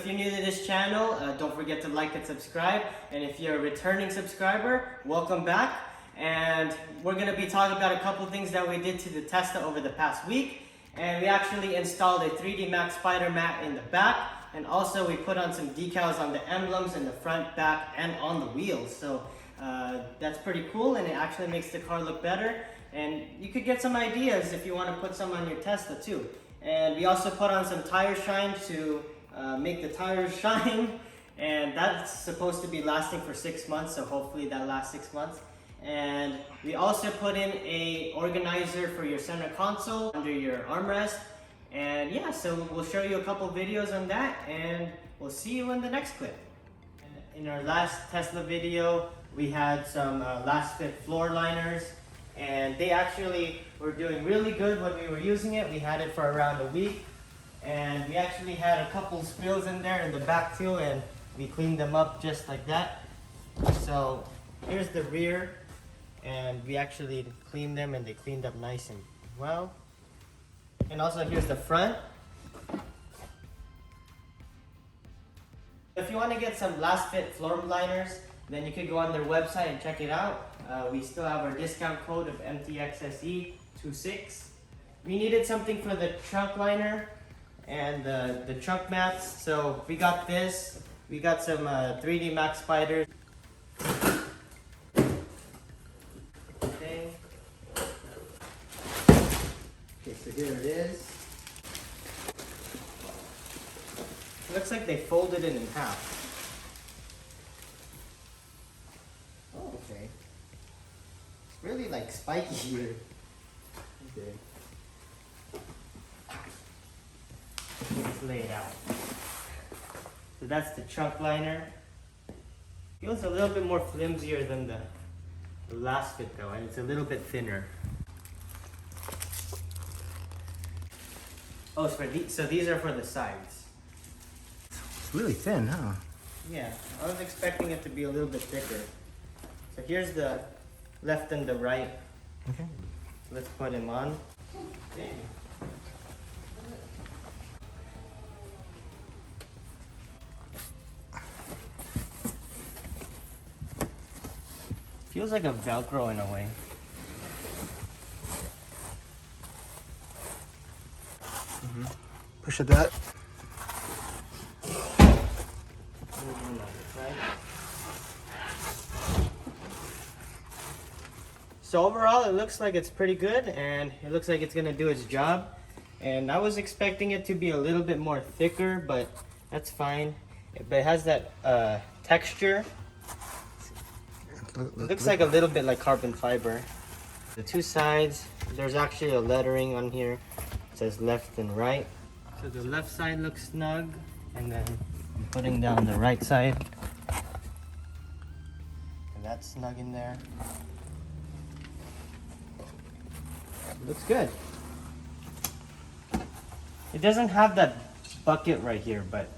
if you're new to this channel, don't forget to like and subscribe. And if you're a returning subscriber, welcome back. And we're going to be talking about a couple things that we did to the Tesla over the past week. And we actually installed a 3D Maxpider mat in the back. And also we put on some decals on the emblems in the front, back, and on the wheels. So that's pretty cool, and it actually makes the car look better. And you could get some ideas if you want to put some on your Tesla too. And we also put on some tire shine to make the tires shine. And that's supposed to be lasting for 6 months, so hopefully that lasts 6 months. And we also put in a organizer for your center console under your armrest. And yeah, so we'll show you a couple videos on that, and we'll see you in the next clip. In our last Tesla video, we had some Lasfit floor liners, and they actually were doing really good when we were using it. We had it for around a week, and we actually had a couple spills in there in the back too, and we cleaned them up just like that. So here's the rear, and we actually cleaned them, and they cleaned up nice and well. And also here's the front. If you want to get some Lasfit floor liners, then you could go on their website and check it out. We still have our discount code of MTXSE26. We needed something for the trunk liner and the trunk mats, so we got this. We got some 3D Maxpiders. Okay, so here it is. Looks like they folded it in half. Oh, okay. It's really like spiky here. Okay. Let's lay it out. So that's the trunk liner. Feels a little bit more flimsier than the Lasfit though, and it's a little bit thinner. Oh, so these are for the sides. It's really thin, huh? Yeah, I was expecting it to be a little bit thicker. So here's the left and the right. Okay. Let's put him on. Okay. Feels like a Velcro in a way. Push it that. So overall, it looks like it's pretty good, and it looks like it's gonna do its job. And I was expecting it to be a little bit more thicker, but that's fine. But it has that texture. It looks like a little bit like carbon fiber. The two sides, there's actually a lettering on here. It says left and right. So the left side looks snug, and then I'm putting down the right side. And that's snug in there. Looks good. It doesn't have that bucket right here, but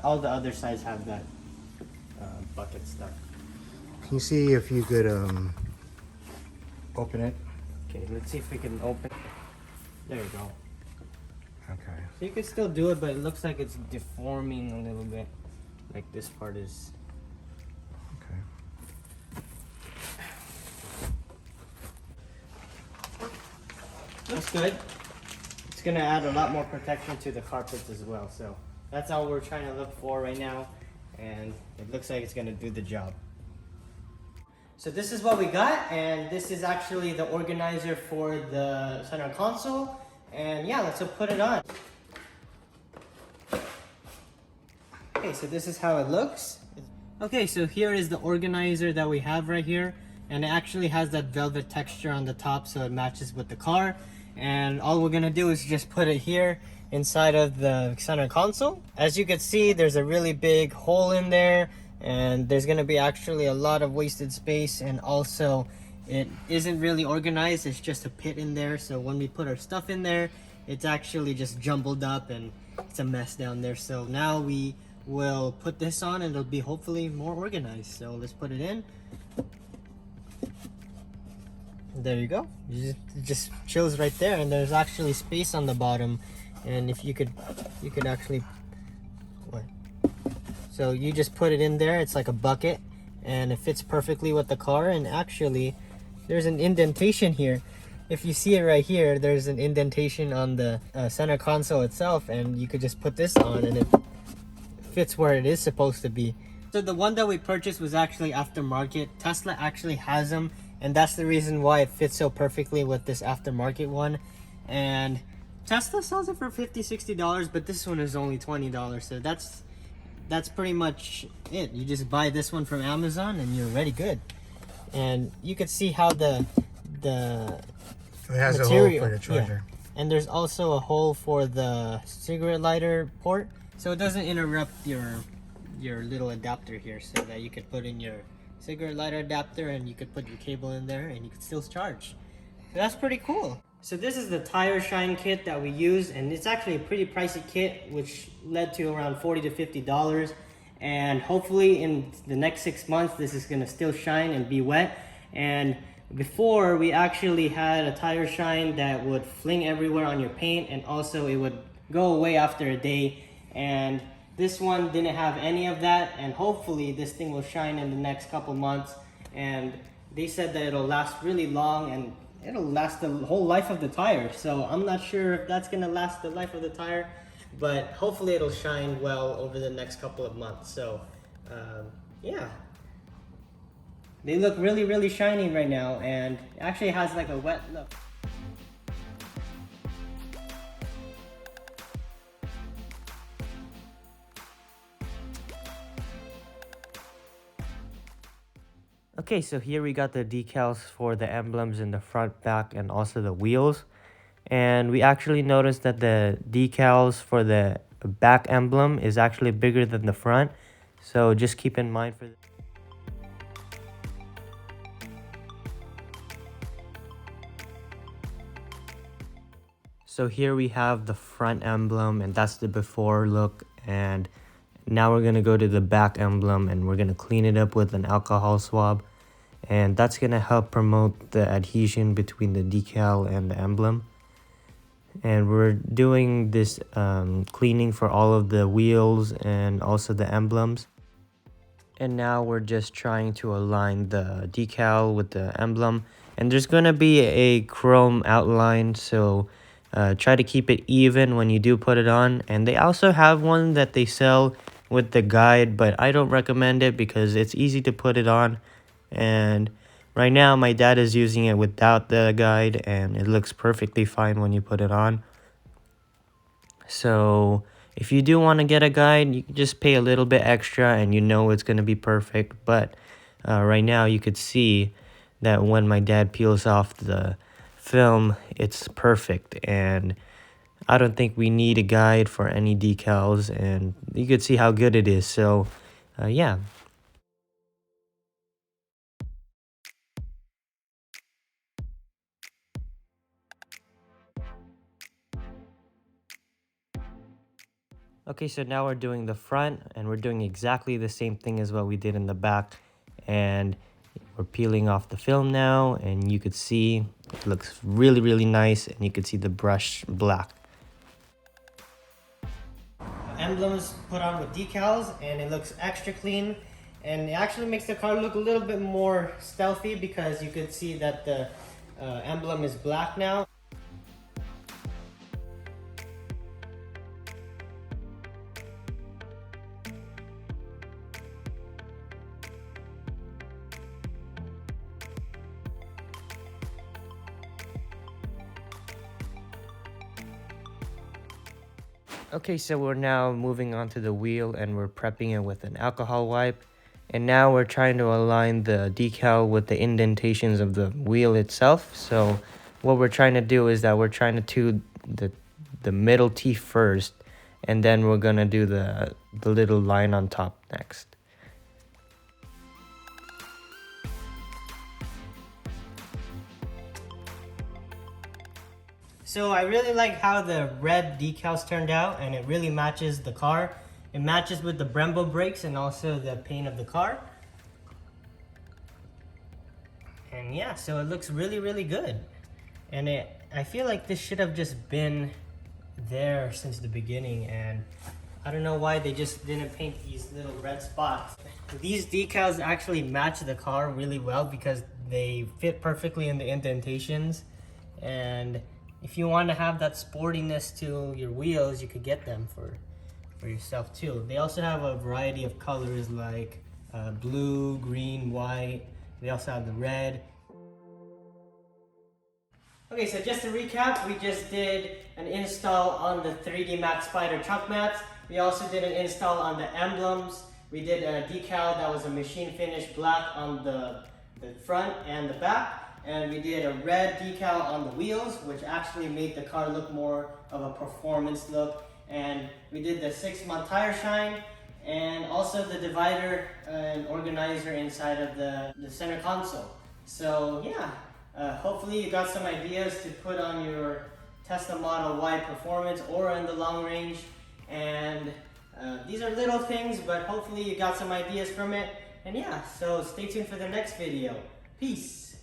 all the other sides have that bucket stuff. Can you see if you could open it? Okay, let's see if we can open. There you go. Okay. So you can still do it, but it looks like it's deforming a little bit. Like this part is. Okay. Looks good. It's gonna add a lot more protection to the carpets as well. So that's all we're trying to look for right now, and it looks like it's gonna do the job. So this is what we got, and this is actually the organizer for the center console. And yeah, let's put it on. Okay, so this is how it looks. Okay, so here is the organizer that we have right here, and it actually has that velvet texture on the top, so it matches with the car. And all we're gonna do is just put it here inside of the center console. As you can see, there's a really big hole in there, and there's gonna be actually a lot of wasted space, and also it isn't really organized. It's just a pit in there, so when we put our stuff in there, it's actually just jumbled up and it's a mess down there. So now we will put this on, and it'll be hopefully more organized. So let's put it in. There you go. It just chills right there, and there's actually space on the bottom. And if you could actually, what? So you just put it in there, it's like a bucket, and it fits perfectly with the car. And actually, there's an indentation here. If you see it right here, there's an indentation on the center console itself, and you could just put this on and it fits where it is supposed to be. So the one that we purchased was actually aftermarket. Tesla actually has them, and that's the reason why it fits so perfectly with this aftermarket one. And Tesla sells it for $50-$60, but this one is only $20. So that's pretty much it. You just buy this one from Amazon and you're ready good. And you can see how the it has material, a hole for the charger. yeah. And there's also a hole for the cigarette lighter port, so it doesn't interrupt your little adapter here, so that you could put in your cigarette lighter adapter and you could put your cable in there and you could still charge. So that's pretty cool. So this is the tire shine kit that we use, and it's actually a pretty pricey kit, which led to around $40 to $50. And hopefully in the next 6 months, this is gonna still shine and be wet. And before, we actually had a tire shine that would fling everywhere on your paint, and also it would go away after a day. And this one didn't have any of that, and hopefully this thing will shine in the next couple months. And they said that it'll last really long and it'll last the whole life of the tire. So I'm not sure if that's gonna last the life of the tire, but hopefully it'll shine well over the next couple of months. So yeah, they look really, really shiny right now, and it actually has like a wet look. Okay, so here we got the decals for the emblems in the front, back, and also the wheels. And we actually noticed that the decals for the back emblem is actually bigger than the front. So just keep in mind for So here we have the front emblem, and that's the before look. And now we're gonna go to the back emblem and we're gonna clean it up with an alcohol swab. And that's gonna help promote the adhesion between the decal and the emblem. And we're doing this cleaning for all of the wheels and also the emblems. And now we're just trying to align the decal with the emblem. And there's gonna be a chrome outline, so try to keep it even when you do put it on. And they also have one that they sell with the guide, but I don't recommend it because it's easy to put it on. And right now my dad is using it without the guide, and it looks perfectly fine when you put it on. So if you do want to get a guide, you can just pay a little bit extra and you know it's going to be perfect. But right now you could see that when my dad peels off the film, it's perfect. And I don't think we need a guide for any decals, and you could see how good it is. So yeah. Okay, so now we're doing the front, and we're doing exactly the same thing as what we did in the back. And we're peeling off the film now, and you could see it looks really, really nice, and you could see the brush black. Emblems put on with decals, and it looks extra clean, and it actually makes the car look a little bit more stealthy because you could see that the emblem is black now. Okay, so we're now moving on to the wheel, and we're prepping it with an alcohol wipe. And now we're trying to align the decal with the indentations of the wheel itself. So what we're trying to do is that we're trying to do the middle teeth first, and then we're gonna do the little line on top next. So I really like how the red decals turned out, and it really matches the car. It matches with the Brembo brakes and also the paint of the car. And yeah, so it looks really, really good. And I feel like this should have just been there since the beginning, and I don't know why they just didn't paint these little red spots. These decals actually match the car really well because they fit perfectly in the indentations. And if you want to have that sportiness to your wheels, you could get them for yourself too. They also have a variety of colors like blue, green, white. They also have the red. Okay, so just to recap, we just did an install on the 3D Maxpider truck mats. We also did an install on the emblems. We did a decal that was a machine finish black on the front and the back. And we did a red decal on the wheels, which actually made the car look more of a performance look. And we did the 6-month tire shine, and also the divider and organizer inside of the center console. So yeah, hopefully you got some ideas to put on your Tesla Model Y Performance or in the long range. And these are little things, but hopefully you got some ideas from it. And yeah, so stay tuned for the next video. Peace.